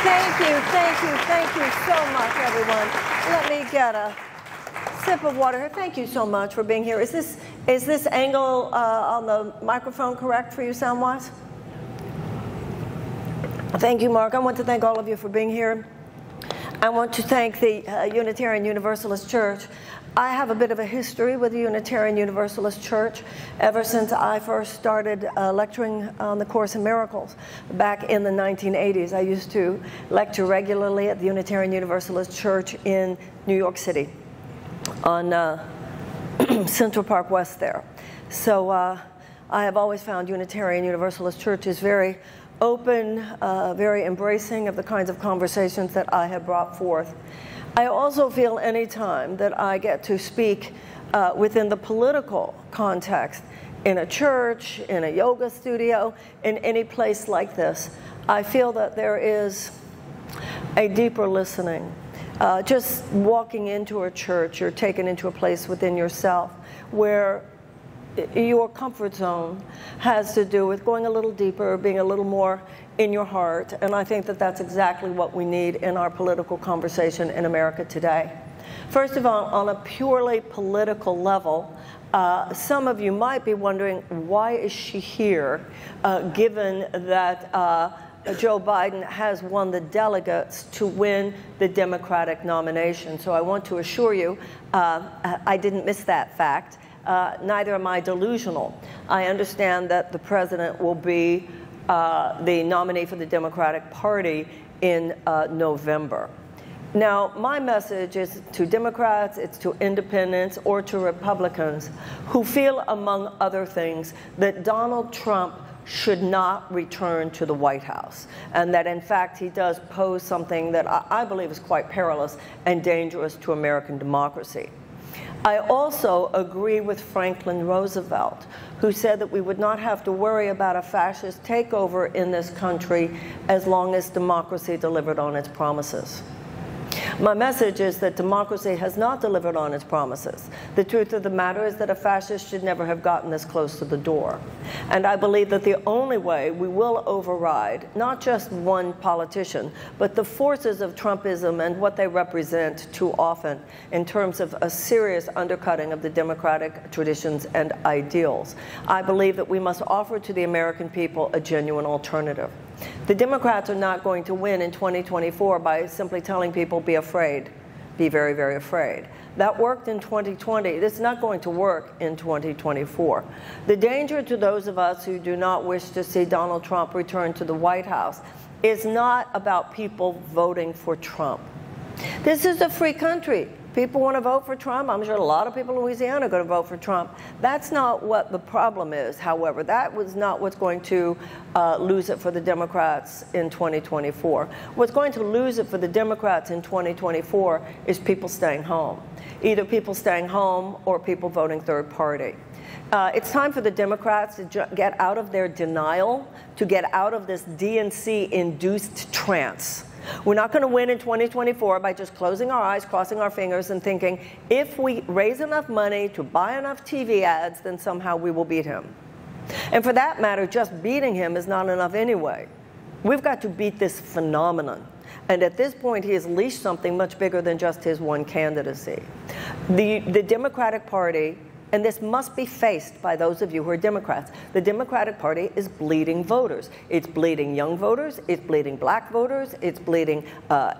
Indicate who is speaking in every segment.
Speaker 1: Thank you so much, everyone. Let me get a sip of water here. Thank you so much for being here. Is this angle on the microphone correct for you, sound-wise? Thank you, Mark. I want to thank all of you for being here. I want to thank the Unitarian Universalist Church. I have a bit of a history with the Unitarian Universalist Church ever since I first started lecturing on the Course in Miracles back in the 1980s. I used to lecture regularly at the Unitarian Universalist Church in New York City on Central Park West there. So I have always found Unitarian Universalist churches very open, very embracing of the kinds of conversations that I have brought forth. I also feel any time that I get to speak within the political context, in a church, in a yoga studio, in any place like this, I feel that there is a deeper listening. Just walking into a church, you're taken into a place within yourself where your comfort zone has to do with going a little deeper, being a little more in your heart, and I think that that's exactly what we need in our political conversation in America today. First of all, on a purely political level, some of you might be wondering, why is she here, given that Joe Biden has won the delegates to win the Democratic nomination? So I want to assure you, I didn't miss that fact. Neither am I delusional. I understand that the president will be the nominee for the Democratic Party in November. Now, my message is to Democrats, it's to independents, or to Republicans who feel, among other things, that Donald Trump should not return to the White House, and that, in fact, he does pose something that I believe is quite perilous and dangerous to American democracy. I also agree with Franklin Roosevelt, who said that we would not have to worry about a fascist takeover in this country as long as democracy delivered on its promises. My message is that democracy has not delivered on its promises. The truth of the matter is that a fascist should never have gotten this close to the door. And I believe that the only way we will override not just one politician, but the forces of Trumpism and what they represent too often in terms of a serious undercutting of the democratic traditions and ideals. I believe that we must offer to the American people a genuine alternative. The Democrats are not going to win in 2024 by simply telling people, be afraid, be very, very afraid. That worked in 2020. It's not going to work in 2024. The danger to those of us who do not wish to see Donald Trump return to the White House is not about people voting for Trump. This is a free country. People want to vote for Trump. I'm sure a lot of people in Louisiana are going to vote for Trump. That's not what the problem is, however. That was not what's going to lose it for the Democrats in 2024. What's going to lose it for the Democrats in 2024 is people staying home. Either people staying home or people voting third party. It's time for the Democrats to get out of their denial, to get out of this DNC-induced trance. We're not going to win in 2024 by just closing our eyes, crossing our fingers, and thinking, if we raise enough money to buy enough TV ads, then somehow we will beat him. And for that matter, just beating him is not enough anyway. We've got to beat this phenomenon. And at this point, he has leashed something much bigger than just his one candidacy. The Democratic Party, and this must be faced by those of you who are Democrats, the Democratic Party is bleeding voters. It's bleeding young voters, it's bleeding black voters, it's bleeding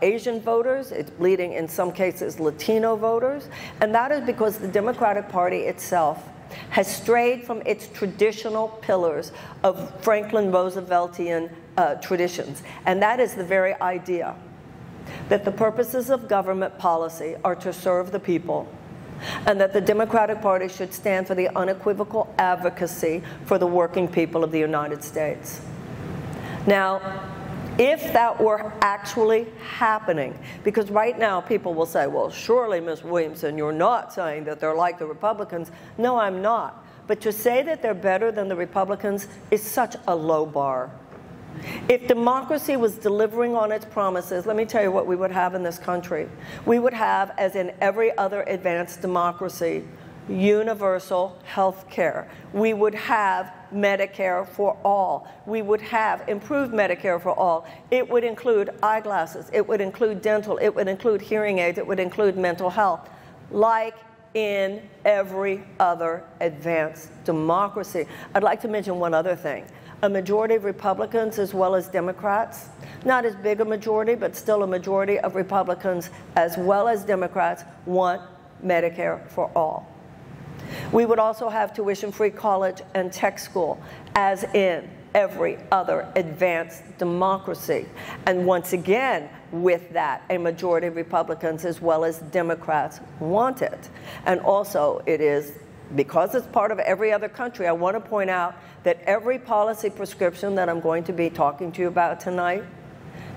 Speaker 1: Asian voters, it's bleeding, in some cases, Latino voters. And that is because the Democratic Party itself has strayed from its traditional pillars of Franklin Rooseveltian traditions. And that is the very idea that the purposes of government policy are to serve the people, and that the Democratic Party should stand for the unequivocal advocacy for the working people of the United States. Now, if that were actually happening, because right now people will say, well, surely, Ms. Williamson, you're not saying that they're like the Republicans. No, I'm not. But to say that they're better than the Republicans is such a low bar. If democracy was delivering on its promises, let me tell you what we would have in this country. We would have, as in every other advanced democracy, universal health care. We would have Medicare for all. We would have improved Medicare for all. It would include eyeglasses. It would include dental. It would include hearing aids. It would include mental health, like in every other advanced democracy. I'd like to mention one other thing. A majority of Republicans as well as Democrats, not as big a majority, but still a majority of Republicans as well as Democrats want Medicare for all. We would also have tuition-free college and tech school, as in every other advanced democracy. And once again, with that, a majority of Republicans as well as Democrats want it. And also, it is, because it's part of every other country, I want to point out that every policy prescription that I'm going to be talking to you about tonight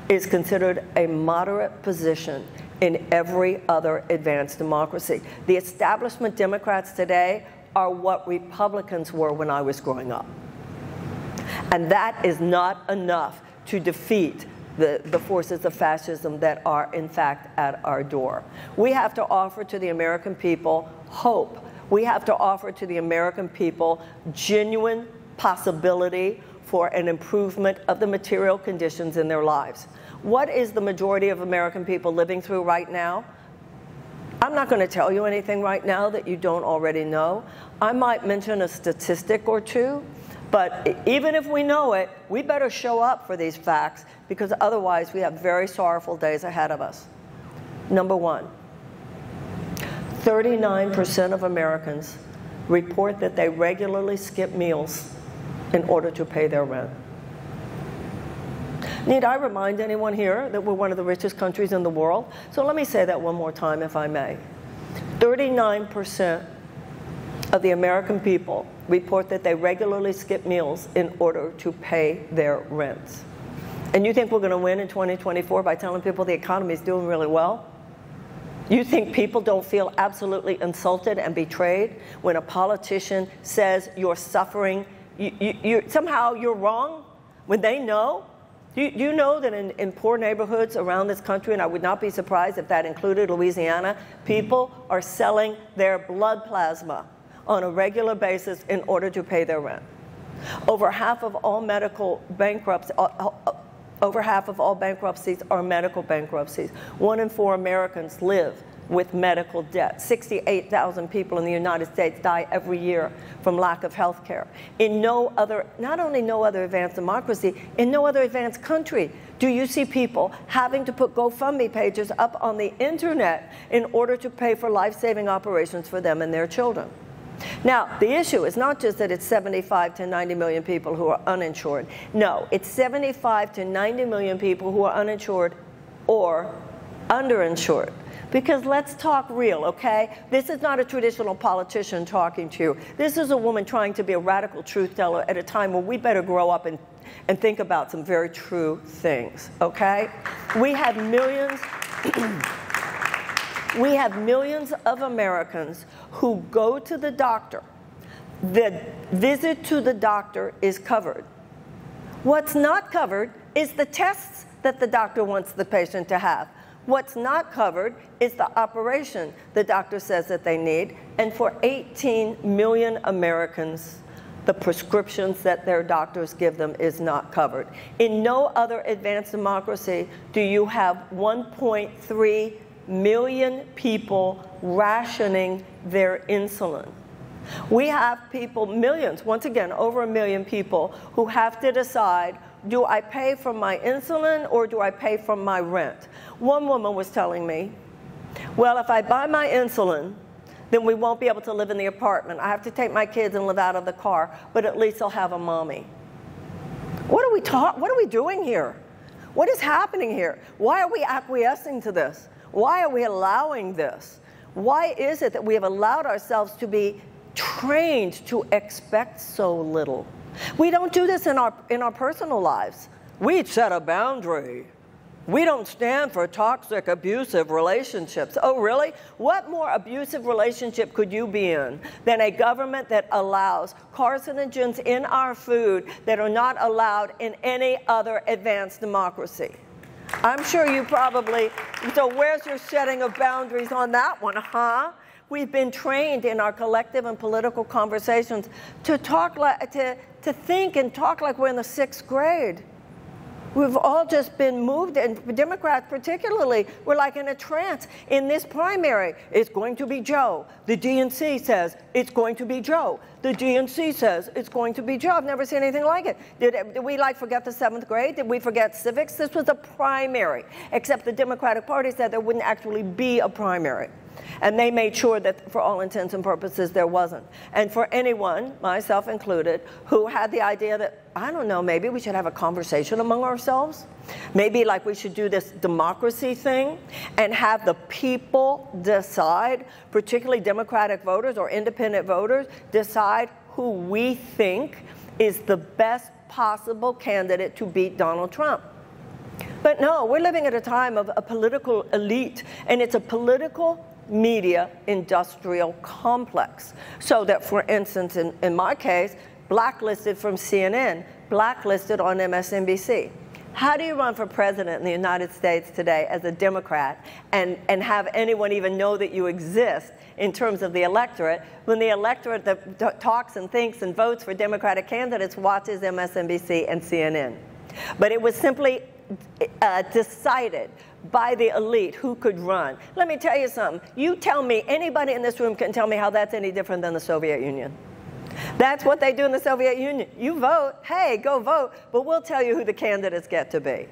Speaker 1: is considered a moderate position in every other advanced democracy. The establishment Democrats today are what Republicans were when I was growing up. And that is not enough to defeat the forces of fascism that are, in fact, at our door. We have to offer to the American people hope. We have to offer to the American people genuine possibility for an improvement of the material conditions in their lives. What is the majority of American people living through right now? I'm not going to tell you anything right now that you don't already know. I might mention a statistic or two, but even if we know it, we better show up for these facts, because otherwise we have very sorrowful days ahead of us. Number one, 39% of Americans report that they regularly skip meals in order to pay their rent. Need I remind anyone here that we're one of the richest countries in the world? So let me say that one more time, if I may. 39% of the American people report that they regularly skip meals in order to pay their rents. And you think we're going to win in 2024 by telling people the economy is doing really well? You think people don't feel absolutely insulted and betrayed when a politician says you're suffering, somehow you're wrong, when they know? Do you know that in poor neighborhoods around this country, and I would not be surprised if that included Louisiana, people are selling their blood plasma on a regular basis in order to pay their rent? Over half of all medical bankruptcies, over half of all bankruptcies are medical bankruptcies. 1 in 4 Americans live with medical debt. 68,000 people in the United States die every year from lack of health care. In no other, not only no other advanced democracy, in no other advanced country do you see people having to put GoFundMe pages up on the internet in order to pay for life-saving operations for them and their children. Now, the issue is not just that it's 75 to 90 million people who are uninsured. No, it's 75 to 90 million people who are uninsured or underinsured. Because let's talk real, okay? This is not a traditional politician talking to you. This is a woman trying to be a radical truth teller at a time where we better grow up and think about some very true things, okay? We have millions... We have millions of Americans who go to the doctor. The visit to the doctor is covered. What's not covered is the tests that the doctor wants the patient to have. What's not covered is the operation the doctor says that they need. And for 18 million Americans, the prescriptions that their doctors give them is not covered. In no other advanced democracy do you have 1.3 million people rationing their insulin. We have people, millions, once again, over 1 million people who have to decide, do I pay for my insulin or do I pay for my rent? One woman was telling me, well, if I buy my insulin, then we won't be able to live in the apartment. I have to take my kids and live out of the car, but at least I'll have a mommy. What are we doing here? What is happening here? Why are we acquiescing to this? Why are we allowing this? Why is it that we have allowed ourselves to be trained to expect so little? We don't do this in our personal lives. We set a boundary. We don't stand for toxic, abusive relationships. Oh, really? What more abusive relationship could you be in than a government that allows carcinogens in our food that are not allowed in any other advanced democracy? I'm sure you probably, so where's your setting of boundaries on that one, huh? We've been trained in our collective and political conversations to talk like, to think and talk like we're in the 6th grade. We've all just been moved, and Democrats particularly, we're like in a trance. In this primary, it's going to be Joe. The DNC says it's going to be Joe. The DNC says it's going to be Joe. I've never seen anything like it. Did we like forget the 7th grade? Did we forget civics? This was a primary, except the Democratic Party said there wouldn't actually be a primary. And they made sure that for all intents and purposes there wasn't. And for anyone, myself included, who had the idea that, I don't know, maybe we should have a conversation among ourselves. Maybe like we should do this democracy thing and have the people decide, particularly Democratic voters or independent voters, decide who we think is the best possible candidate to beat Donald Trump. But no, we're living at a time of a political elite, and it's a political media industrial complex. So that, for instance, in my case, blacklisted from CNN, blacklisted on MSNBC. How do you run for president in the United States today as a Democrat and have anyone even know that you exist in terms of the electorate when the electorate that talks and thinks and votes for Democratic candidates watches MSNBC and CNN? But it was simply decided by the elite who could run. Let me tell you something. You tell me, anybody in this room can tell me how that's any different than the Soviet Union. That's what they do in the Soviet Union. You vote, hey, go vote, but we'll tell you who the candidates get to be.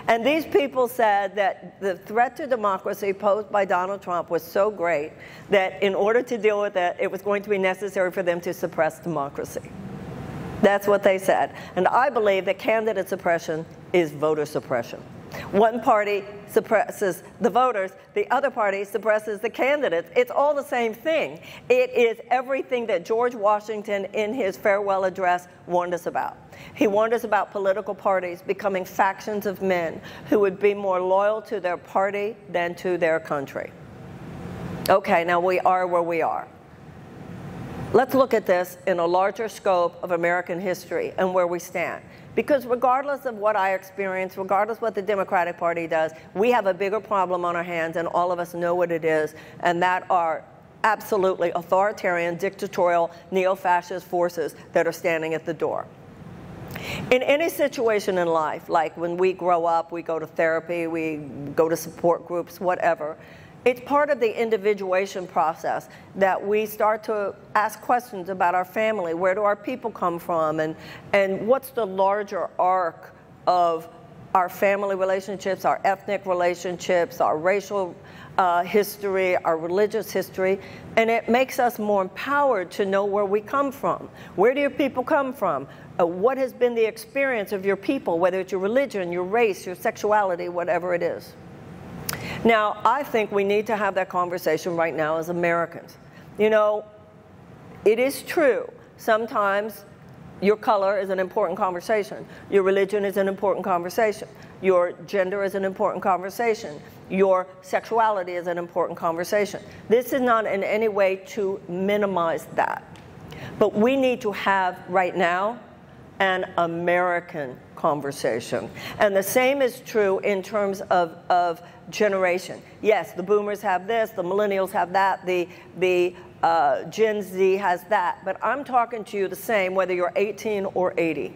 Speaker 1: And these people said that the threat to democracy posed by Donald Trump was so great that in order to deal with it, it was going to be necessary for them to suppress democracy. That's what they said. And I believe that candidate suppression is voter suppression. One party suppresses the voters, the other party suppresses the candidates. It's all the same thing. It is everything that George Washington in his farewell address warned us about. He warned us about political parties becoming factions of men who would be more loyal to their party than to their country. Okay, now we are where we are. Let's look at this in a larger scope of American history and where we stand. Because regardless of what I experience, regardless of what the Democratic Party does, we have a bigger problem on our hands, and all of us know what it is, and that are absolutely authoritarian, dictatorial, neo-fascist forces that are standing at the door. In any situation in life, like when we grow up, we go to therapy, we go to support groups, whatever, it's part of the individuation process that we start to ask questions about our family. Where do our people come from? And what's the larger arc of our family relationships, our ethnic relationships, our racial history, our religious history? And it makes us more empowered to know where we come from. Where do your people come from? What has been the experience of your people, whether it's your religion, your race, your sexuality, whatever it is. Now, I think we need to have that conversation right now as Americans. You know, it is true. Sometimes your color is an important conversation. Your religion is an important conversation. Your gender is an important conversation. Your sexuality is an important conversation. This is not in any way to minimize that. But we need to have right now an American conversation. And the same is true in terms of generation. Yes, the boomers have this, the millennials have that, the Gen Z has that, but I'm talking to you the same whether you're 18 or 80.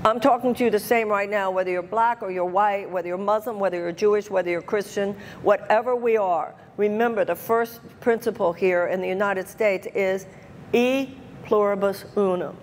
Speaker 1: I'm talking to you the same right now whether you're black or you're white, whether you're Muslim, whether you're Jewish, whether you're Christian, whatever we are. Remember, the first principle here in the United States is e pluribus unum,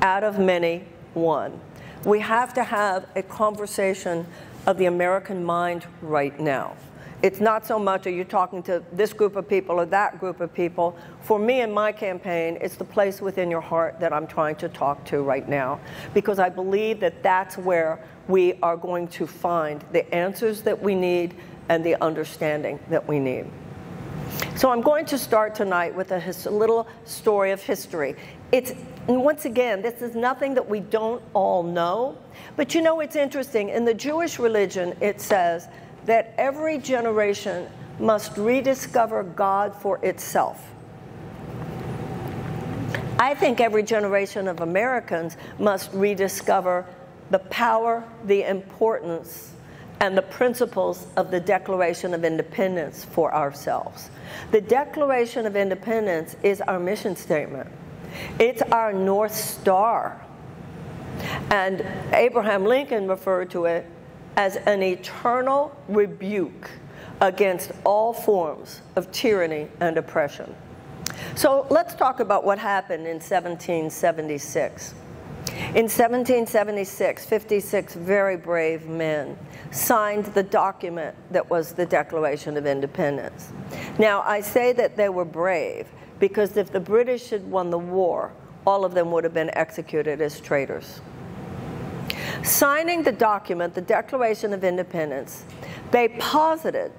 Speaker 1: out of many, one. We have to have a conversation of the American mind right now. It's not so much are you talking to this group of people or that group of people. For me in my campaign, it's the place within your heart that I'm trying to talk to right now, because I believe that that's where we are going to find the answers that we need and the understanding that we need. So I'm going to start tonight with a little story of history. And once again, this is nothing that we don't all know, but you know, it's interesting. In the Jewish religion, it says that every generation must rediscover God for itself. I think every generation of Americans must rediscover the power, the importance, and the principles of the Declaration of Independence for ourselves. The Declaration of Independence is our mission statement. It's our North Star. And Abraham Lincoln referred to it as an eternal rebuke against all forms of tyranny and oppression. So let's talk about what happened in 1776. In 1776, 56 very brave men signed the document that was the Declaration of Independence. Now, I say that they were brave because if the British had won the war, all of them would have been executed as traitors. Signing the document, the Declaration of Independence, they posited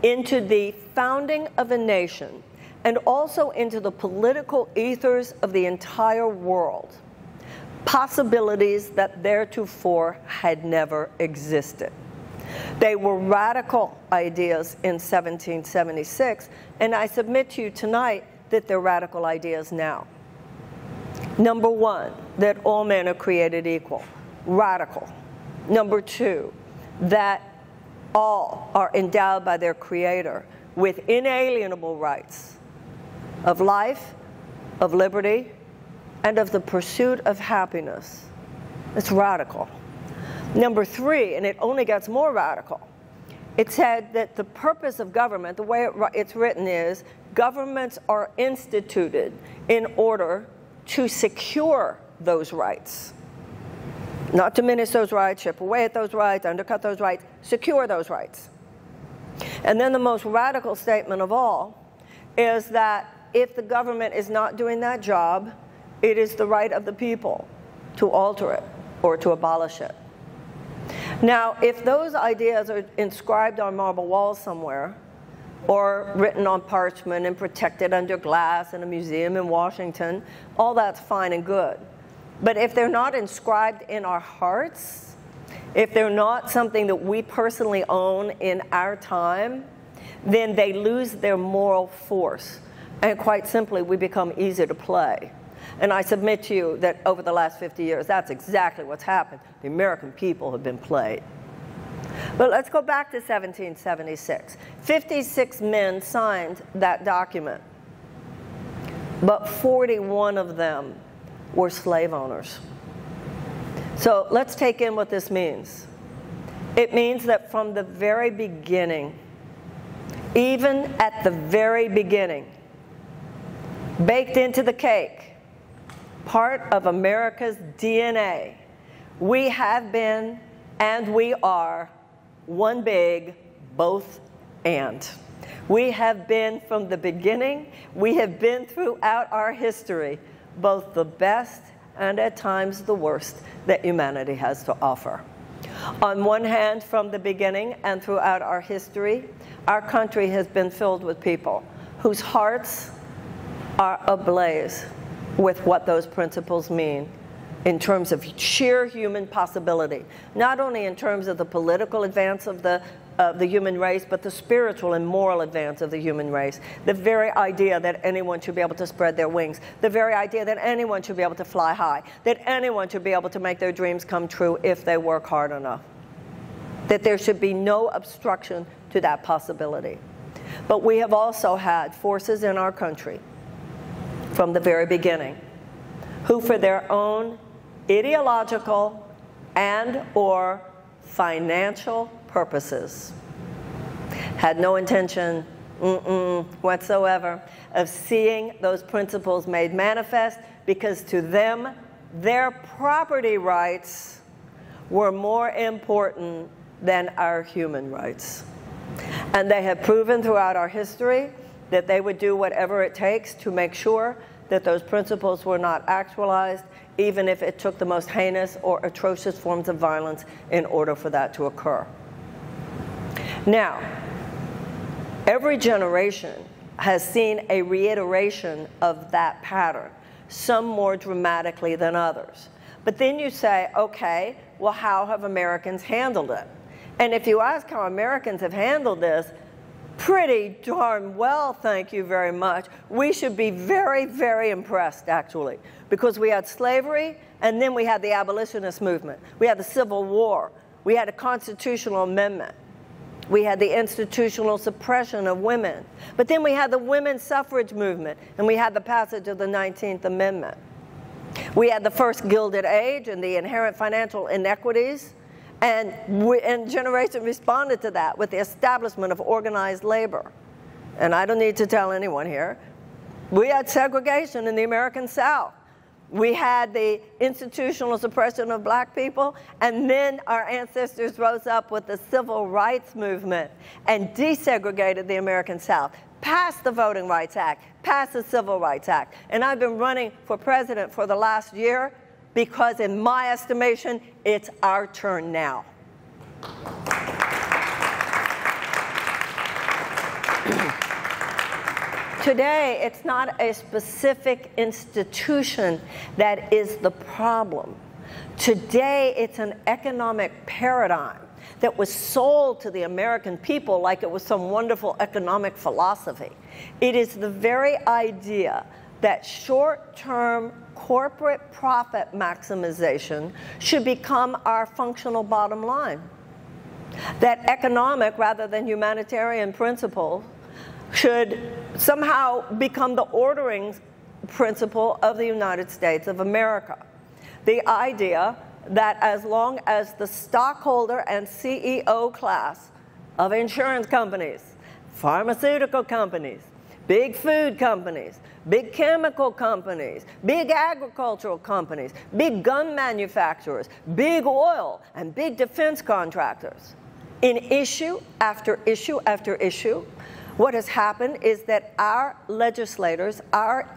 Speaker 1: into the founding of a nation and also into the political ethers of the entire world possibilities that theretofore had never existed. They were radical ideas in 1776, and I submit to you tonight that they're radical ideas now. Number one, that all men are created equal. Radical. Number two, that all are endowed by their Creator with inalienable rights of life, of liberty, and of the pursuit of happiness. It's radical. Number three, and it only gets more radical, it said that the purpose of government, the way it's written is, governments are instituted in order to secure those rights. Not diminish those rights, chip away at those rights, undercut those rights, secure those rights. And then the most radical statement of all is that if the government is not doing that job, it is the right of the people to alter it or to abolish it. Now, if those ideas are inscribed on marble walls somewhere, or written on parchment and protected under glass in a museum in Washington, all that's fine and good. But if they're not inscribed in our hearts, if they're not something that we personally own in our time, then they lose their moral force. And quite simply, we become easy to play. And I submit to you that over the last 50 years, that's exactly what's happened. The American people have been played. But let's go back to 1776. 56 men signed that document, but 41 of them were slave owners. So let's take in what this means. It means that from the very beginning, even at the very beginning, baked into the cake, part of America's DNA, we have been and we are one big both and. We have been from the beginning, we have been throughout our history, both the best and at times the worst that humanity has to offer. On one hand, from the beginning and throughout our history, our country has been filled with people whose hearts are ablaze with what those principles mean in terms of sheer human possibility, not only in terms of the political advance of the human race, but the spiritual and moral advance of the human race. The very idea that anyone should be able to spread their wings, the very idea that anyone should be able to fly high, that anyone should be able to make their dreams come true if they work hard enough, that there should be no obstruction to that possibility. But we have also had forces in our country from the very beginning who, for their own ideological and or financial purposes, had no intention whatsoever of seeing those principles made manifest, because to them, their property rights were more important than our human rights. And they have proven throughout our history that they would do whatever it takes to make sure that those principles were not actualized, even if it took the most heinous or atrocious forms of violence in order for that to occur. Now, every generation has seen a reiteration of that pattern, some more dramatically than others. But then you say, okay, well, how have Americans handled it? And if you ask how Americans have handled this, pretty darn well, thank you very much. We should be very, very impressed, actually, because we had slavery, and then we had the abolitionist movement. We had the Civil War. We had a constitutional amendment. We had the institutional suppression of women. But then we had the women's suffrage movement, and we had the passage of the 19th Amendment. We had the first Gilded Age and the inherent financial inequities, and generation responded to that with the establishment of organized labor. And I don't need to tell anyone here, we had segregation in the American South. We had the institutional suppression of black people, and then our ancestors rose up with the civil rights movement and desegregated the American South, passed the Voting Rights Act, passed the Civil Rights Act. And I've been running for president for the last year because, in my estimation, it's our turn now. Today, it's not a specific institution that is the problem. Today, it's an economic paradigm that was sold to the American people like it was some wonderful economic philosophy. It is the very idea that short-term corporate profit maximization should become our functional bottom line. That economic rather than humanitarian principles should somehow become the ordering principle of the United States of America. The idea that as long as the stockholder and CEO class of insurance companies, pharmaceutical companies, big food companies, big chemical companies, big agricultural companies, big gun manufacturers, big oil, and big defense contractors, in issue after issue after issue, what has happened is that our legislators, our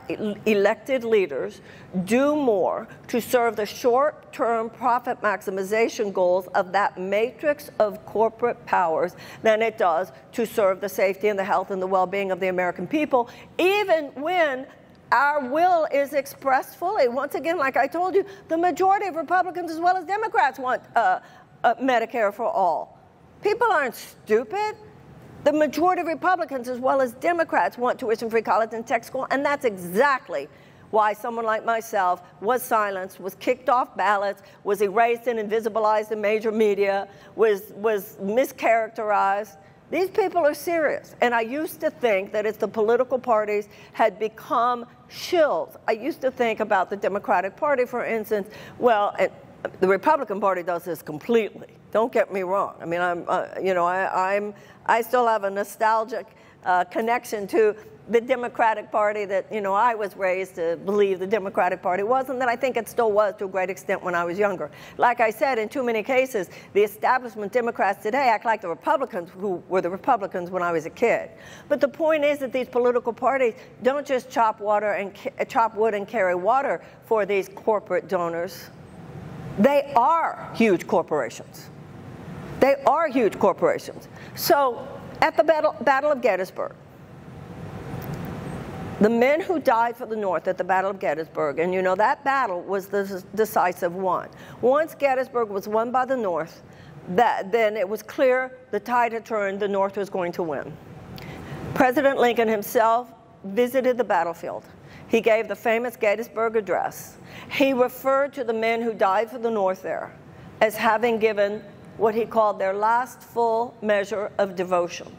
Speaker 1: elected leaders, do more to serve the short-term profit maximization goals of that matrix of corporate powers than it does to serve the safety and the health and the well-being of the American people, even when our will is expressed fully. Once again, like I told you, the majority of Republicans as well as Democrats want Medicare for all. People aren't stupid. The majority of Republicans as well as Democrats want tuition-free college and tech school, and that's exactly why someone like myself was silenced, was kicked off ballots, was erased and invisibilized in major media, was mischaracterized. These people are serious. And I used to think that if the political parties had become shills, I used to think about the Democratic Party, for instance, well, the Republican Party does this completely. Don't get me wrong. I mean, I still have a nostalgic connection to the Democratic Party that, I was raised to believe the Democratic Party was, and that I think it still was to a great extent when I was younger. Like I said, in too many cases, the establishment Democrats today act like the Republicans who were the Republicans when I was a kid. But the point is that these political parties don't just chop wood and carry water for these corporate donors. They are huge corporations. They are huge corporations. So at the Battle of Gettysburg, the men who died for the North at the Battle of Gettysburg, and that battle was the decisive one. Once Gettysburg was won by the North, then it was clear the tide had turned, the North was going to win. President Lincoln himself visited the battlefield. He gave the famous Gettysburg Address. He referred to the men who died for the North there as having given what he called their last full measure of devotion.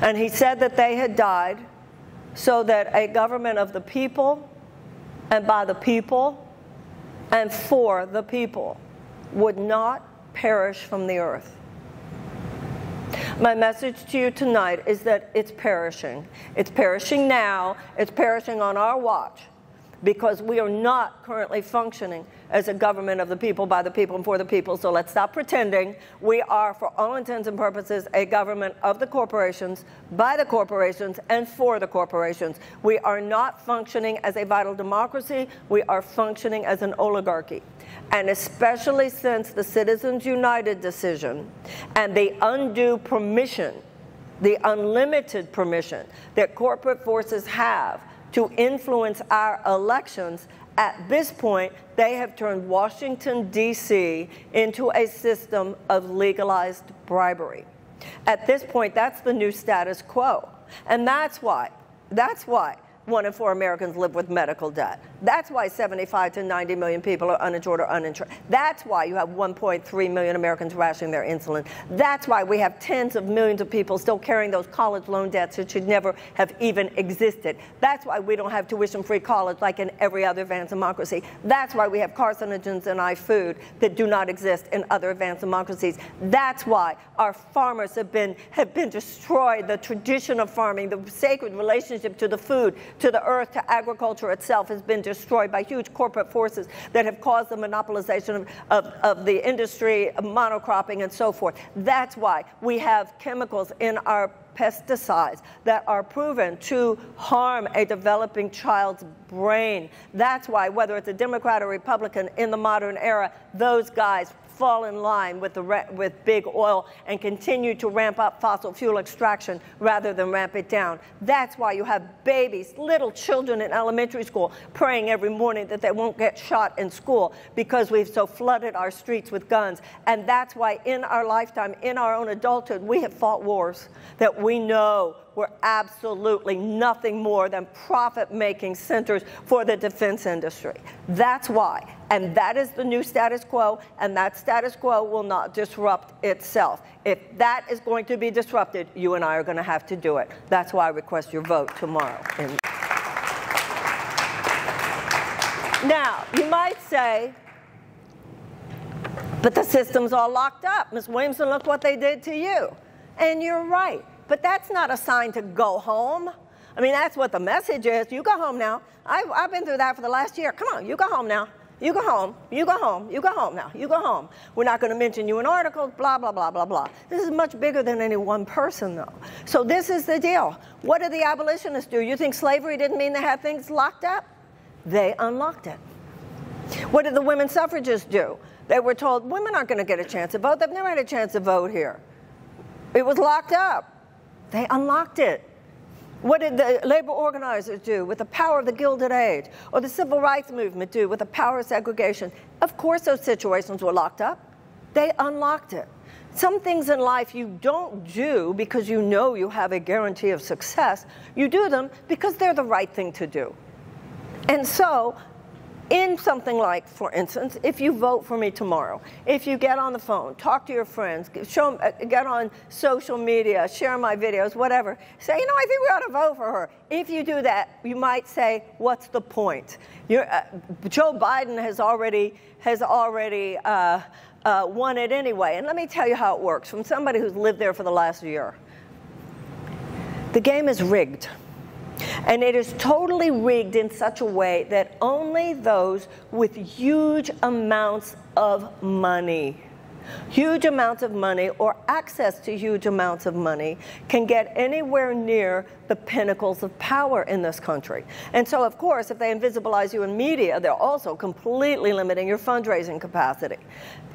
Speaker 1: And he said that they had died so that a government of the people and by the people and for the people would not perish from the earth. My message to you tonight is that it's perishing. It's perishing now. It's perishing on our watch because we are not currently functioning as a government of the people, by the people, and for the people. So let's stop pretending. We are, for all intents and purposes, a government of the corporations, by the corporations, and for the corporations. We are not functioning as a vital democracy. We are functioning as an oligarchy. And especially since the Citizens United decision and the undue permission, the unlimited permission that corporate forces have to influence our elections, at this point, they have turned Washington, D.C. into a system of legalized bribery. At this point, that's the new status quo. And that's why 1 in 4 Americans live with medical debt. That's why 75 to 90 million people are uninsured or uninsured. That's why you have 1.3 million Americans rationing their insulin. That's why we have tens of millions of people still carrying those college loan debts that should never have even existed. That's why we don't have tuition-free college like in every other advanced democracy. That's why we have carcinogens in our food that do not exist in other advanced democracies. That's why our farmers have been destroyed. The tradition of farming, the sacred relationship to the food, to the earth, to agriculture itself has been destroyed by huge corporate forces that have caused the monopolization of the industry, monocropping, and so forth. That's why we have chemicals in our pesticides that are proven to harm a developing child's brain. That's why, whether it's a Democrat or Republican in the modern era, those guys fall in line with big oil and continue to ramp up fossil fuel extraction rather than ramp it down. That's why you have babies, little children in elementary school praying every morning that they won't get shot in school because we've so flooded our streets with guns. And that's why in our lifetime, in our own adulthood, we have fought wars that we know were absolutely nothing more than profit-making centers for the defense industry. That's why. And that is the new status quo, and that status quo will not disrupt itself. If that is going to be disrupted, you and I are going to have to do it. That's why I request your vote tomorrow. Now, you might say, but the system's all locked up. Ms. Williamson, look what they did to you. And you're right. But that's not a sign to go home. I mean, that's what the message is. You go home now. I've been through that for the last year. Come on, you go home now. You go home. You go home. You go home now. You go home. We're not going to mention you in articles, blah, blah, blah, blah, blah. This is much bigger than any one person, though. So this is the deal. What did the abolitionists do? You think slavery didn't mean they had things locked up? They unlocked it. What did the women's suffragists do? They were told, women aren't going to get a chance to vote. They've never had a chance to vote here. It was locked up. They unlocked it. What did the labor organizers do with the power of the Gilded Age? Or the civil rights movement do with the power of segregation? Of course those situations were locked up. They unlocked it. Some things in life you don't do because you know you have a guarantee of success. You do them because they're the right thing to do. And so, in something like, for instance, if you vote for me tomorrow, if you get on the phone, talk to your friends, get on social media, share my videos, whatever, say, you know, I think we ought to vote for her. If you do that, you might say, what's the point? Joe Biden has already won it anyway. And let me tell you how it works from somebody who's lived there for the last year. The game is rigged. And it is totally rigged in such a way that only those with huge amounts of money or access to huge amounts of money can get anywhere near the pinnacles of power in this country. And so, of course, if they invisibilize you in media, they're also completely limiting your fundraising capacity.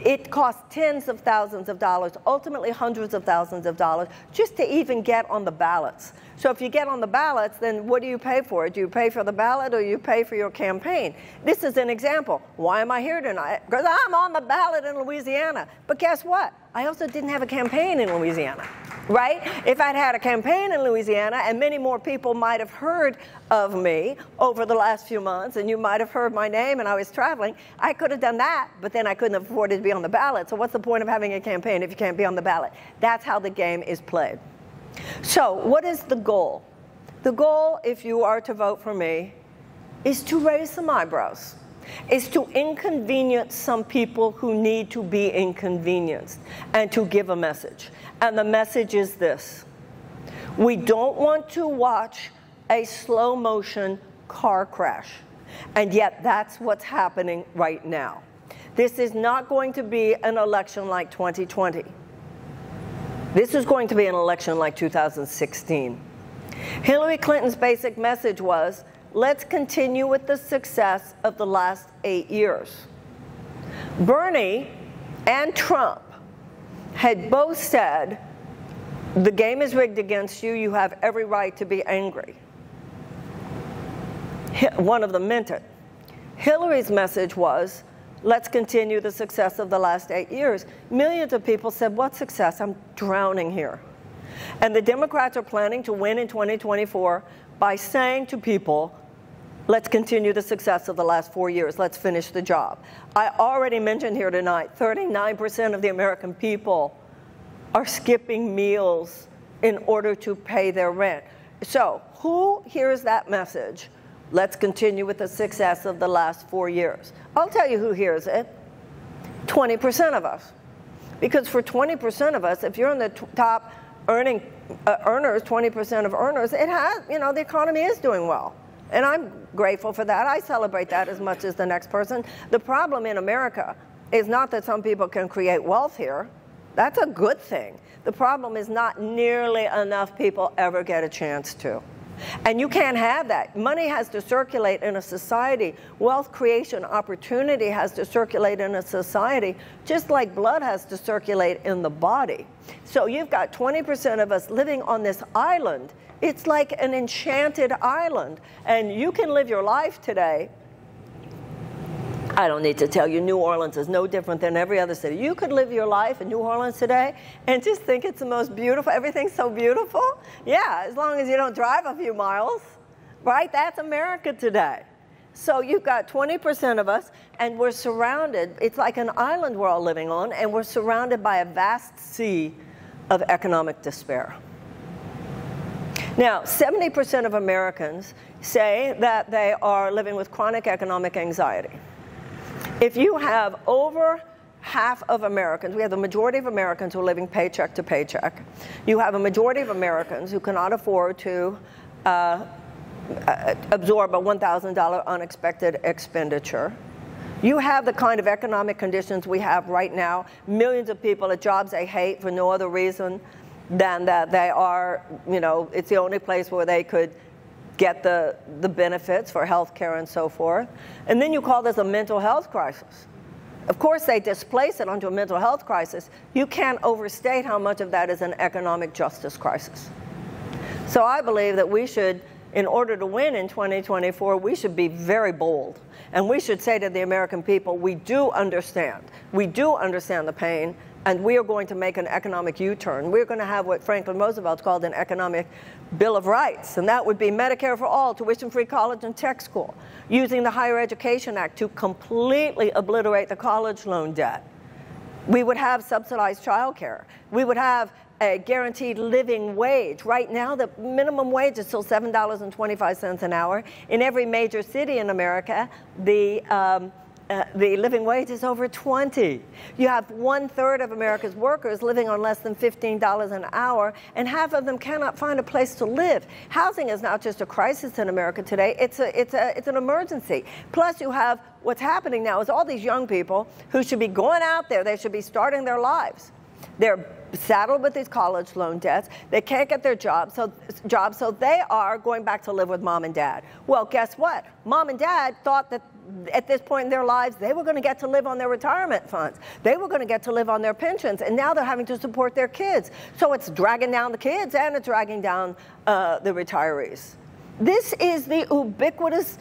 Speaker 1: It costs tens of thousands of dollars, ultimately hundreds of thousands of dollars, just to even get on the ballots. So if you get on the ballots, then what do you pay for? Do you pay for the ballot or you pay for your campaign? This is an example. Why am I here tonight? Because I'm on the ballot in Louisiana. But guess what? I also didn't have a campaign in Louisiana, right? If I'd had a campaign in Louisiana, and many more people might have heard of me over the last few months, and you might have heard my name and I was traveling, I could have done that, but then I couldn't have afforded to be on the ballot. So what's the point of having a campaign if you can't be on the ballot? That's how the game is played. So what is the goal? The goal, if you are to vote for me, is to raise some eyebrows, is to inconvenience some people who need to be inconvenienced, and to give a message. And the message is this: we don't want to watch a slow motion car crash, and yet that's what's happening right now. This is not going to be an election like 2020. This is going to be an election like 2016. Hillary Clinton's basic message was, let's continue with the success of the last 8 years. Bernie and Trump had both said, the game is rigged against you, you have every right to be angry. One of them meant it. Hillary's message was, let's continue the success of the last 8 years. Millions of people said, what success? I'm drowning here. And the Democrats are planning to win in 2024 by saying to people, let's continue the success of the last 4 years. Let's finish the job. I already mentioned here tonight, 39% of the American people are skipping meals in order to pay their rent. So who hears that message? Let's continue with the success of the last 4 years. I'll tell you who hears it. 20% of us. Because for 20% of us, if you're in the top earners, 20% of earners, it has, the economy is doing well. And I'm grateful for that. I celebrate that as much as the next person. The problem in America is not that some people can create wealth here. That's a good thing. The problem is not nearly enough people ever get a chance to. And you can't have that. Money has to circulate in a society. Wealth creation opportunity has to circulate in a society, just like blood has to circulate in the body. So you've got 20% of us living on this island. It's like an enchanted island. And you can live your life today. I don't need to tell you, New Orleans is no different than every other city. You could live your life in New Orleans today and just think it's the most beautiful, everything's so beautiful. Yeah, as long as you don't drive a few miles, right? That's America today. So you've got 20% of us, and we're surrounded, it's like an island we're all living on, and we're surrounded by a vast sea of economic despair. Now, 70% of Americans say that they are living with chronic economic anxiety. If you have over half of Americans, we have the majority of Americans who are living paycheck to paycheck. You have a majority of Americans who cannot afford to absorb a $1,000 unexpected expenditure. You have the kind of economic conditions we have right now, millions of people at jobs they hate for no other reason than that they are, it's the only place where they could get the benefits for health care and so forth. And then you call this a mental health crisis. Of course, they displace it onto a mental health crisis. You can't overstate how much of that is an economic justice crisis. So I believe that we should, in order to win in 2024, we should be very bold. And we should say to the American people, we do understand. We do understand the pain, and we are going to make an economic U-turn. We're going to have what Franklin Roosevelt called an economic Bill of Rights, and that would be Medicare for all, tuition-free college and tech school, using the Higher Education Act to completely obliterate the college loan debt. We would have subsidized childcare. We would have a guaranteed living wage. Right now, the minimum wage is still $7.25 an hour. In every major city in America, the living wage is over $20. You have 1/3 of America's workers living on less than $15 an hour, and half of them cannot find a place to live. Housing is not just a crisis in America today, it's an emergency. Plus you have what's happening now is all these young people who should be going out there, they should be starting their lives. They're saddled with these college loan debts. They can't get their jobs, so they are going back to live with mom and dad. Well, guess what? Mom and dad thought that at this point in their lives, they were going to get to live on their retirement funds. They were going to get to live on their pensions, and now they're having to support their kids. So it's dragging down the kids, and it's dragging down the retirees. This is the ubiquitous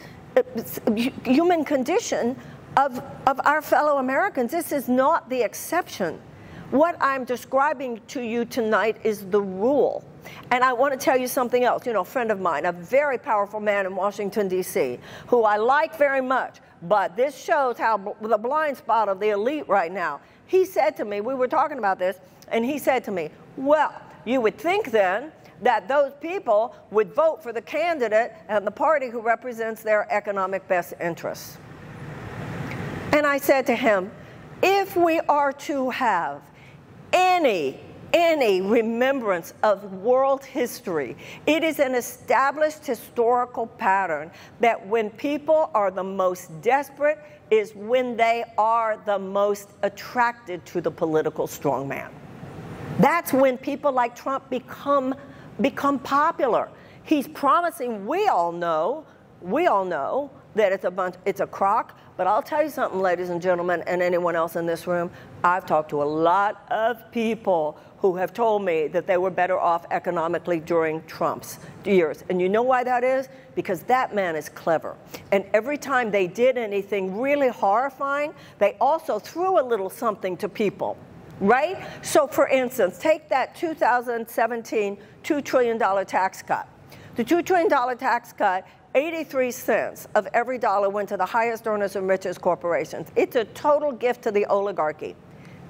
Speaker 1: human condition of our fellow Americans. This is not the exception. What I'm describing to you tonight is the rule. And I want to tell you something else. A friend of mine, a very powerful man in Washington, D.C., who I like very much, but this shows how the blind spot of the elite right now. He said to me, we were talking about this, and he said to me, well, you would think then that those people would vote for the candidate and the party who represents their economic best interests. And I said to him, if we are to have any remembrance of world history, it is an established historical pattern that when people are the most desperate is when they are the most attracted to the political strongman. That's when people like Trump become popular. He's promising, we all know that it's a crock. But I'll tell you something, ladies and gentlemen, and anyone else in this room, I've talked to a lot of people who have told me that they were better off economically during Trump's years. And you know why that is? Because that man is clever. And every time they did anything really horrifying, they also threw a little something to people, right? So for instance, take that 2017 $2 trillion tax cut. The $2 trillion tax cut, 83 cents of every dollar went to the highest earners and richest corporations. It's a total gift to the oligarchy.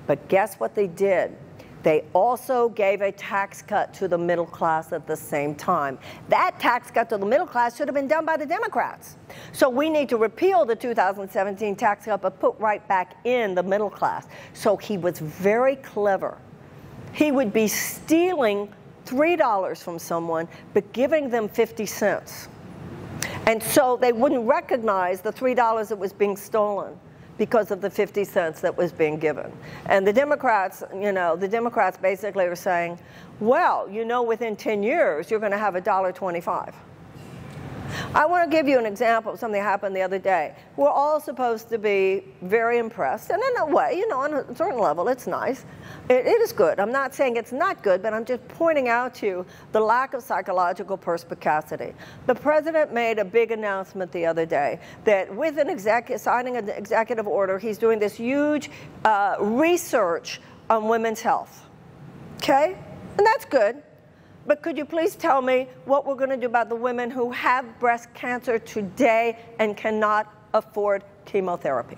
Speaker 1: But guess what they did? They also gave a tax cut to the middle class at the same time. That tax cut to the middle class should have been done by the Democrats. So we need to repeal the 2017 tax cut, but put right back in the middle class. So he was very clever. He would be stealing $3 from someone, but giving them 50 cents. And so they wouldn't recognize the $3 that was being stolen because of the 50 cents that was being given. And the Democrats, the Democrats basically are saying, well, within 10 years, you're going to have $1.25. I want to give you an example of something that happened the other day. We're all supposed to be very impressed, and in a way, on a certain level, it's nice. It is good. I'm not saying it's not good, but I'm just pointing out to you the lack of psychological perspicacity. The president made a big announcement the other day that with signing an executive order, he's doing this huge research on women's health. Okay? And that's good. But could you please tell me what we're going to do about the women who have breast cancer today and cannot afford chemotherapy?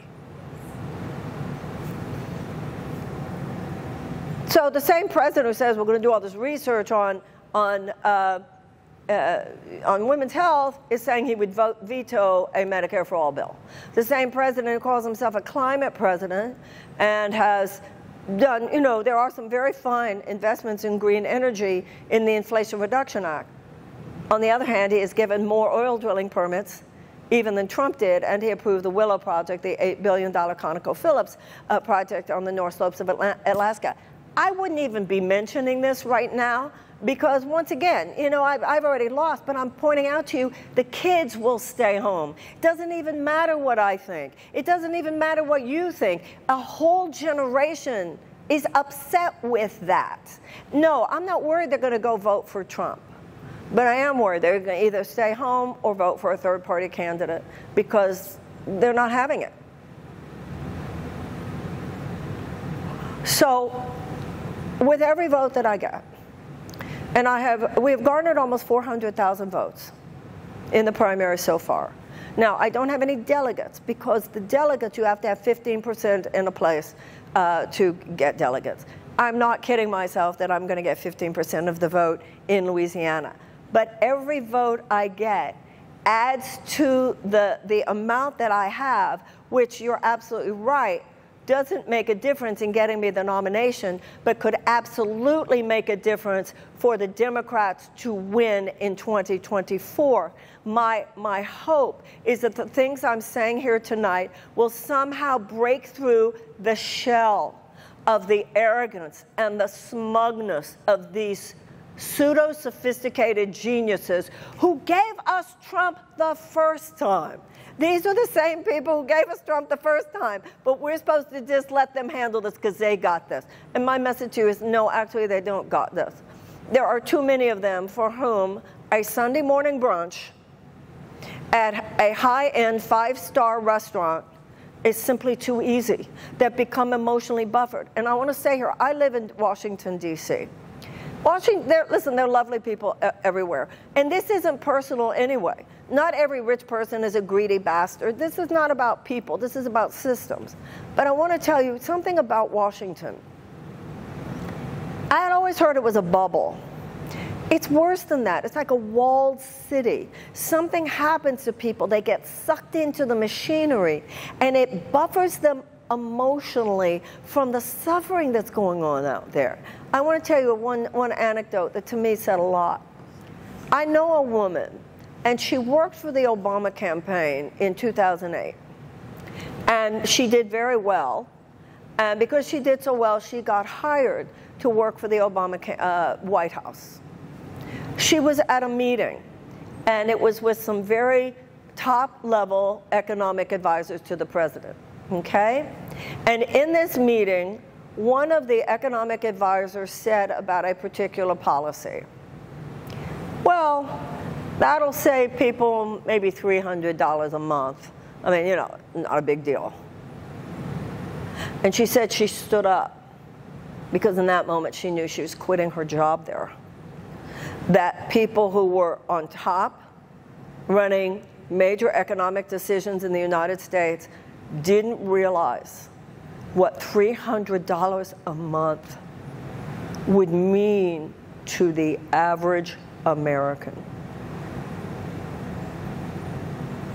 Speaker 1: So the same president who says we're going to do all this research on women's health is saying he would veto a Medicare for All bill. The same president who calls himself a climate president and has done, there are some very fine investments in green energy in the Inflation Reduction Act. On the other hand, he has given more oil drilling permits even than Trump did, and he approved the Willow project, the $8 billion ConocoPhillips project on the North Slopes of Alaska. I wouldn't even be mentioning this right now because, once again, I've already lost, but I'm pointing out to you the kids will stay home. It doesn't even matter what I think. It doesn't even matter what you think. A whole generation is upset with that. No, I'm not worried they're going to go vote for Trump. But I am worried they're going to either stay home or vote for a third-party candidate because they're not having it. So, with every vote that I get, and we have garnered almost 400,000 votes in the primary so far. Now, I don't have any delegates because the delegates, you have to have 15% in a place to get delegates. I'm not kidding myself that I'm going to get 15% of the vote in Louisiana. But every vote I get adds to the amount that I have, which you're absolutely right, doesn't make a difference in getting me the nomination, but could absolutely make a difference for the Democrats to win in 2024. My hope is that the things I'm saying here tonight will somehow break through the shell of the arrogance and the smugness of these pseudo-sophisticated geniuses who gave us Trump the first time. These are the same people who gave us Trump the first time, but we're supposed to just let them handle this because they got this. And my message to you is, no, actually, they don't got this. There are too many of them for whom a Sunday morning brunch at a high-end five-star restaurant is simply too easy, that become emotionally buffered. And I want to say here, I live in Washington, D.C. Listen, they're lovely people everywhere. And this isn't personal anyway. Not every rich person is a greedy bastard. This is not about people. This is about systems. But I want to tell you something about Washington. I had always heard it was a bubble. It's worse than that. It's like a walled city. Something happens to people. They get sucked into the machinery, and it buffers them emotionally from the suffering that's going on out there. I want to tell you one anecdote that to me said a lot. I know a woman, and she worked for the Obama campaign in 2008. And she did very well. And because she did so well, she got hired to work for the Obama White House. She was at a meeting, and it was with some very top-level economic advisors to the president. Okay? And in this meeting, one of the economic advisors said about a particular policy, well, that'll save people maybe $300 a month. I mean, not a big deal. And she said she stood up because in that moment she knew she was quitting her job there. that people who were on top running major economic decisions in the United States didn't realize what $300 a month would mean to the average American.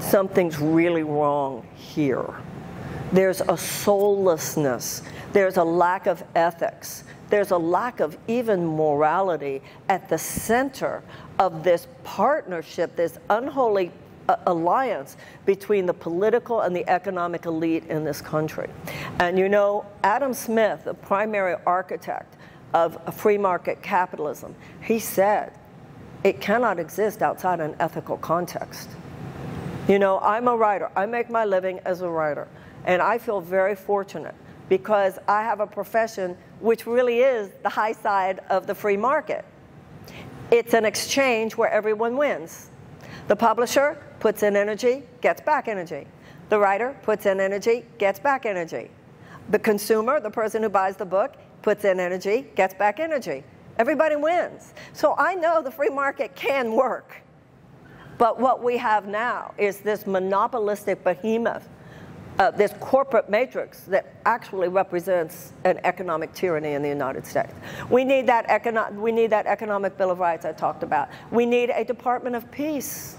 Speaker 1: Something's really wrong here. There's a soullessness. There's a lack of ethics. There's a lack of even morality at the center of this partnership, this unholy alliance between the political and the economic elite in this country. And you know, Adam Smith, the primary architect of free market capitalism, he said it cannot exist outside an ethical context. You know, I'm a writer. I make my living as a writer. And I feel very fortunate because I have a profession which really is the high side of the free market. It's an exchange where everyone wins. The publisher puts in energy, gets back energy. The writer puts in energy, gets back energy. The consumer, the person who buys the book, puts in energy, gets back energy. Everybody wins. So I know the free market can work. But what we have now is this monopolistic behemoth, this corporate matrix that actually represents an economic tyranny in the United States. We need that economic Bill of Rights I talked about. We need a Department of Peace.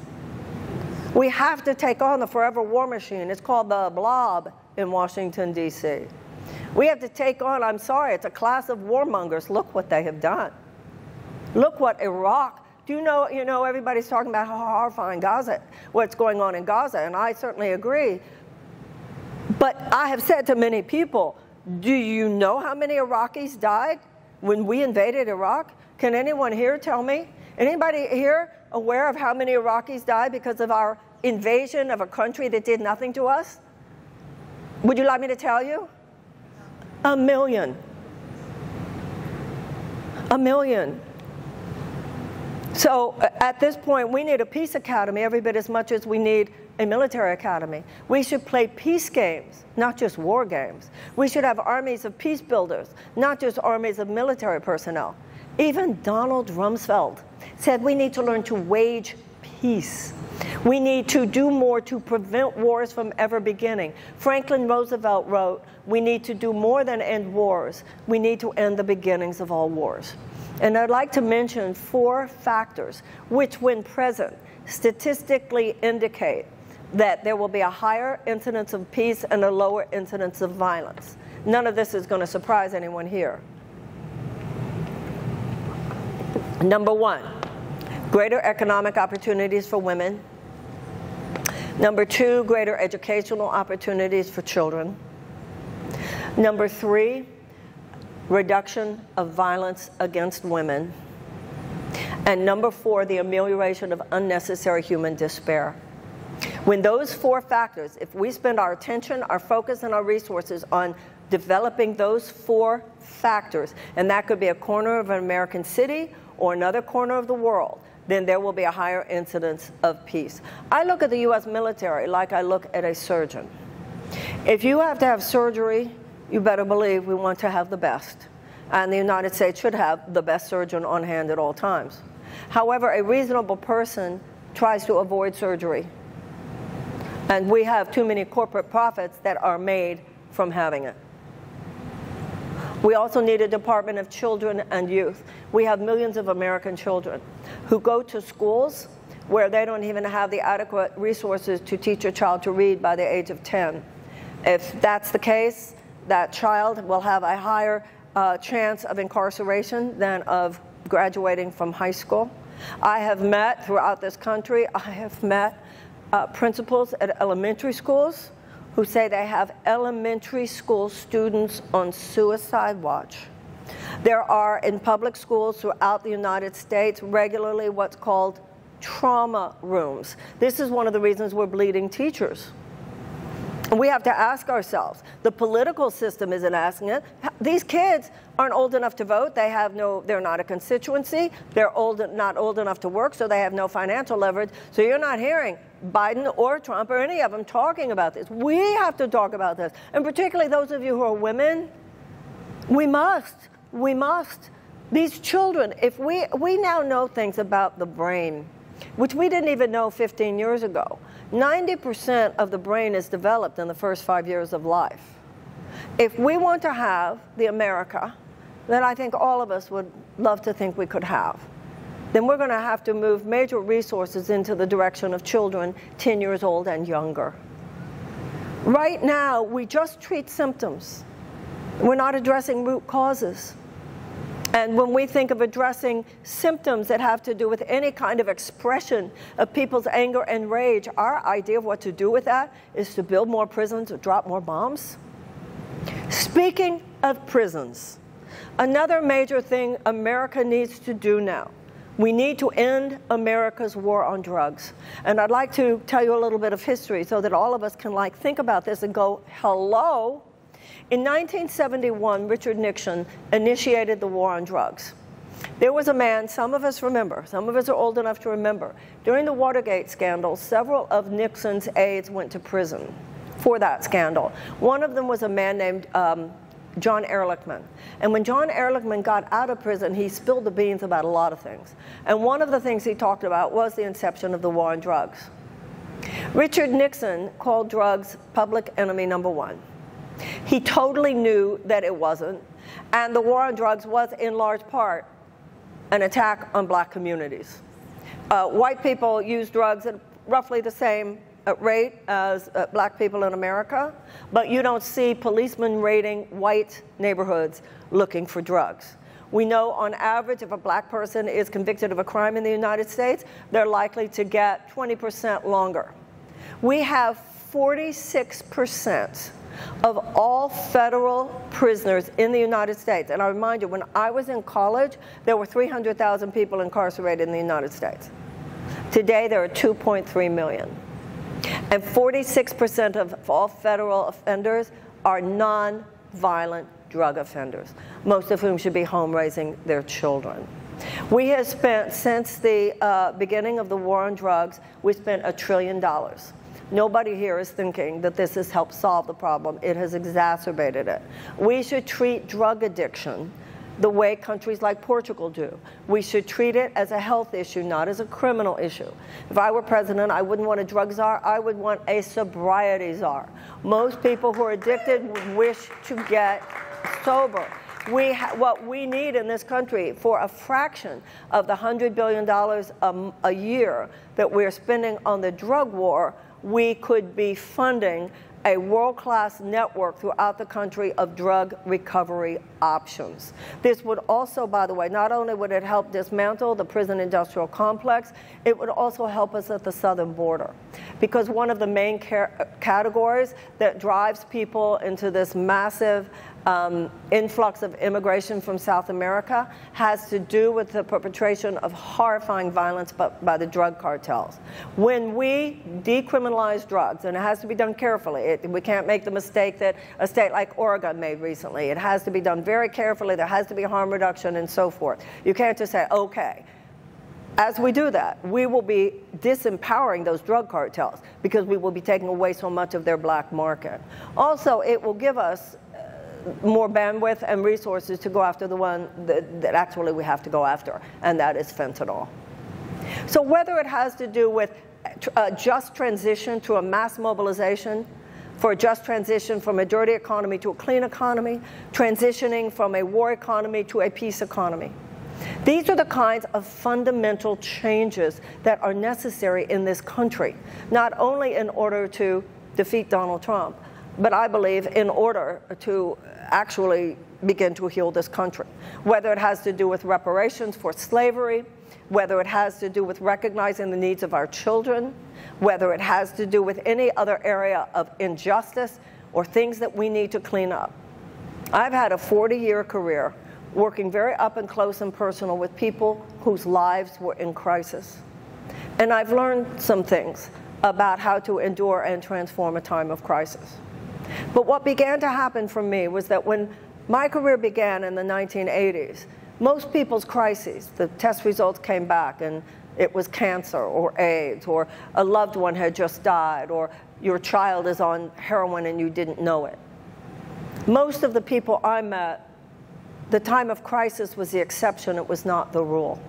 Speaker 1: We have to take on the forever war machine. It's called the blob in Washington, D.C. We have to take on, I'm sorry, it's a class of warmongers. Look what they have done. Look what Iraq. Do you know, everybody's talking about how horrifying Gaza, what's going on in Gaza, and I certainly agree. But I have said to many people, do you know how many Iraqis died when we invaded Iraq? Can anyone here tell me? Anybody here aware of how many Iraqis died because of our invasion of a country that did nothing to us? Would you like me to tell you? 1 million. 1 million. So at this point, we need a peace academy every bit as much as we need a military academy. We should play peace games, not just war games. We should have armies of peace builders, not just armies of military personnel. Even Donald Rumsfeld said we need to learn to wage peace. We need to do more to prevent wars from ever beginning. Franklin Roosevelt wrote, we need to do more than end wars. We need to end the beginnings of all wars. And I'd like to mention 4 factors which, when present, statistically indicate that there will be a higher incidence of peace and a lower incidence of violence. None of this is going to surprise anyone here. Number 1, greater economic opportunities for women. Number 2, greater educational opportunities for children. Number 3, reduction of violence against women. And number 4, the amelioration of unnecessary human despair. When those 4 factors, if we spend our attention, our focus, and our resources on developing those 4 factors, and that could be a corner of an American city or another corner of the world, then there will be a higher incidence of peace. I look at the U.S. military like I look at a surgeon. If you have to have surgery, you better believe we want to have the best. And the United States should have the best surgeon on hand at all times. However, a reasonable person tries to avoid surgery. And we have too many corporate profits that are made from having it. We also need a Department of Children and Youth. We have millions of American children who go to schools where they don't even have the adequate resources to teach a child to read by the age of 10. If that's the case, that child will have a higher chance of incarceration than of graduating from high school. I have met throughout this country, I have met principals at elementary schools who say they have elementary school students on suicide watch. There are in public schools throughout the United States regularly what's called trauma rooms. This is one of the reasons we're bleeding teachers. And we have to ask ourselves, the political system isn't asking it. These kids aren't old enough to vote. They're not a constituency. They're not old enough to work, so they have no financial leverage. So you're not hearing Biden or Trump or any of them talking about this. We have to talk about this. And particularly those of you who are women, we must These children, if we now know things about the brain, which we didn't even know 15 years ago. 90% of the brain is developed in the first 5 years of life. If we want to have the America that I think all of us would love to think we could have, then we're going to have to move major resources into the direction of children 10 years old and younger. Right now, we just treat symptoms. We're not addressing root causes. And when we think of addressing symptoms that have to do with any kind of expression of people's anger and rage, our idea of what to do with that is to build more prisons or drop more bombs. Speaking of prisons, another major thing America needs to do now, we need to end America's war on drugs. And I'd like to tell you a little bit of history so that all of us can think about this and go, hello? In 1971, Richard Nixon initiated the war on drugs. There was a man, some of us remember, some of us are old enough to remember, during the Watergate scandal, several of Nixon's aides went to prison for that scandal. One of them was a man named John Ehrlichman. And when John Ehrlichman got out of prison, he spilled the beans about a lot of things. And one of the things he talked about was the inception of the war on drugs. Richard Nixon called drugs public enemy number one. He totally knew that it wasn't, and the war on drugs was in large part an attack on black communities. White people use drugs at roughly the same rate as black people in America, but you don't see policemen raiding white neighborhoods looking for drugs. We know on average if a black person is convicted of a crime in the United States, they're likely to get 20% longer. We have 46% of all federal prisoners in the United States. And I remind you, when I was in college, there were 300,000 people incarcerated in the United States. Today, there are 2.3 million. And 46% of all federal offenders are non-violent drug offenders, most of whom should be home raising their children. We have spent, since the beginning of the war on drugs, we spent $1 trillion. Nobody here is thinking that this has helped solve the problem. It has exacerbated it. We should treat drug addiction the way countries like Portugal do. We should treat it as a health issue, not as a criminal issue. If I were president, I wouldn't want a drug czar. I would want a sobriety czar. Most people who are addicted would wish to get sober. What we need in this country, for a fraction of the $100 billion a year that we're spending on the drug war, we could be funding a world-class network throughout the country of drug recovery options. This would also, by the way, not only would it help dismantle the prison industrial complex, it would also help us at the southern border. Because one of the main categories that drives people into this massive influx of immigration from South America has to do with the perpetration of horrifying violence by the drug cartels. When we decriminalize drugs, and it has to be done carefully, we can't make the mistake that a state like Oregon made recently. It has to be done very carefully. There has to be harm reduction and so forth. You can't just say, okay. As we do that, we will be disempowering those drug cartels because we will be taking away so much of their black market. Also, it will give us more bandwidth and resources to go after the one that actually we have to go after, and that is fentanyl. So whether it has to do with a just transition to a mass mobilization, for a just transition from a dirty economy to a clean economy, transitioning from a war economy to a peace economy. These are the kinds of fundamental changes that are necessary in this country, not only in order to defeat Donald Trump, but I believe in order to actually begin to heal this country. Whether it has to do with reparations for slavery, whether it has to do with recognizing the needs of our children, whether it has to do with any other area of injustice or things that we need to clean up. I've had a 40-year career working very up and close and personal with people whose lives were in crisis. And I've learned some things about how to endure and transform a time of crisis. But what began to happen for me was that when my career began in the 1980s, most people's crises, the test results came back and it was cancer or AIDS, or a loved one had just died, or your child is on heroin and you didn't know it. Most of the people I met The time of crisis was the exception, it was not the rule.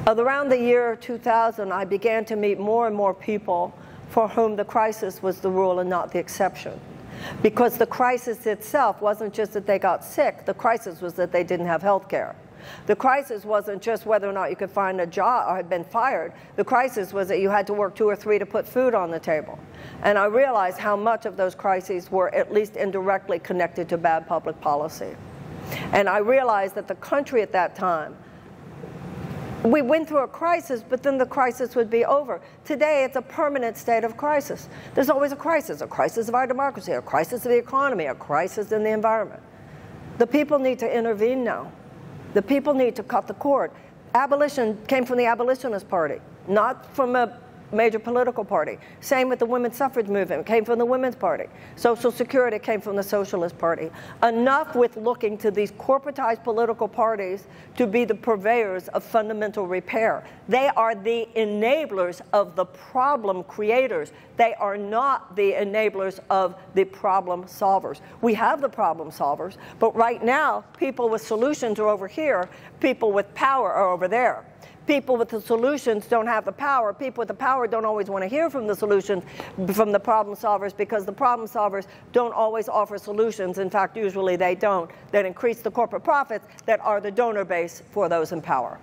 Speaker 1: Around the year 2000, I began to meet more and more people for whom the crisis was the rule and not the exception. Because the crisis itself wasn't just that they got sick, the crisis was that they didn't have health care. The crisis wasn't just whether or not you could find a job or had been fired. The crisis was that you had to work 2 or 3 to put food on the table. And I realized how much of those crises were at least indirectly connected to bad public policy. And I realized that the country at that time, we went through a crisis, but then the crisis would be over. Today, it's a permanent state of crisis. There's always a crisis of our democracy, a crisis of the economy, a crisis in the environment. The people need to intervene now. The people need to cut the cord. Abolition came from the Abolitionist Party, not from a major political party. Same with the women's suffrage movement, came from the Women's Party. Social Security came from the Socialist Party. Enough with looking to these corporatized political parties to be the purveyors of fundamental repair. They are the enablers of the problem creators. They are not the enablers of the problem solvers. We have the problem solvers, but right now, people with solutions are over here, people with power are over there. People with the solutions don't have the power. People with the power don't always want to hear from the solutions, from the problem solvers, because the problem solvers don't always offer solutions. In fact, usually they don't, that increase the corporate profits that are the donor base for those in power.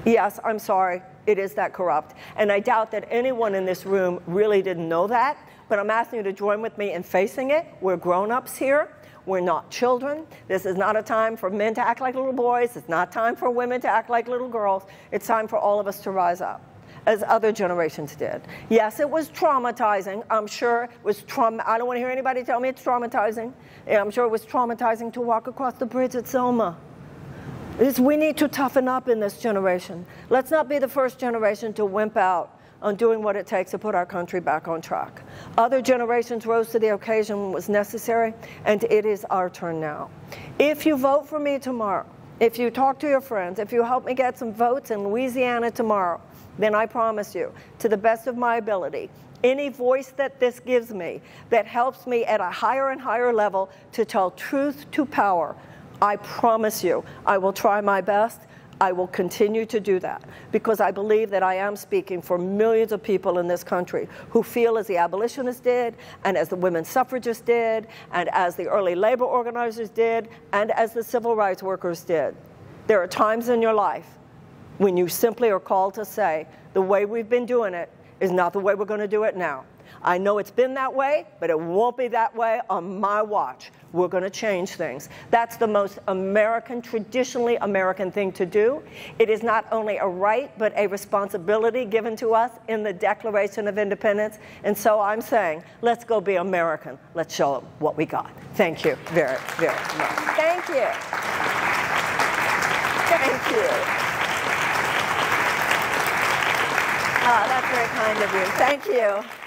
Speaker 1: Yes, I'm sorry, it is that corrupt. And I doubt that anyone in this room really didn't know that, but I'm asking you to join with me in facing it. We're grown-ups here. We're not children. This is not a time for men to act like little boys. It's not time for women to act like little girls. It's time for all of us to rise up, as other generations did. Yes, it was traumatizing. I'm sure it was I don't want to hear anybody tell me it's traumatizing. I'm sure it was traumatizing to walk across the bridge at Selma. We need to toughen up in this generation. Let's not be the first generation to wimp out on doing what it takes to put our country back on track. Other generations rose to the occasion when it was necessary, and it is our turn now. If you vote for me tomorrow, if you talk to your friends, if you help me get some votes in Louisiana tomorrow, then I promise you, to the best of my ability, any voice that this gives me that helps me at a higher and higher level to tell truth to power, I promise you, I will try my best. I will continue to do that because I believe that I am speaking for millions of people in this country who feel as the abolitionists did, and as the women's suffragists did, and as the early labor organizers did, and as the civil rights workers did. There are times in your life when you simply are called to say, the way we've been doing it is not the way we're going to do it now. I know it's been that way, but it won't be that way on my watch. We're going to change things. That's the most American, traditionally American thing to do. It is not only a right, but a responsibility given to us in the Declaration of Independence. And so I'm saying, let's go be American. Let's show them what we got. Thank you very, very much. Thank you. Thank you. That's very kind of you. Thank you.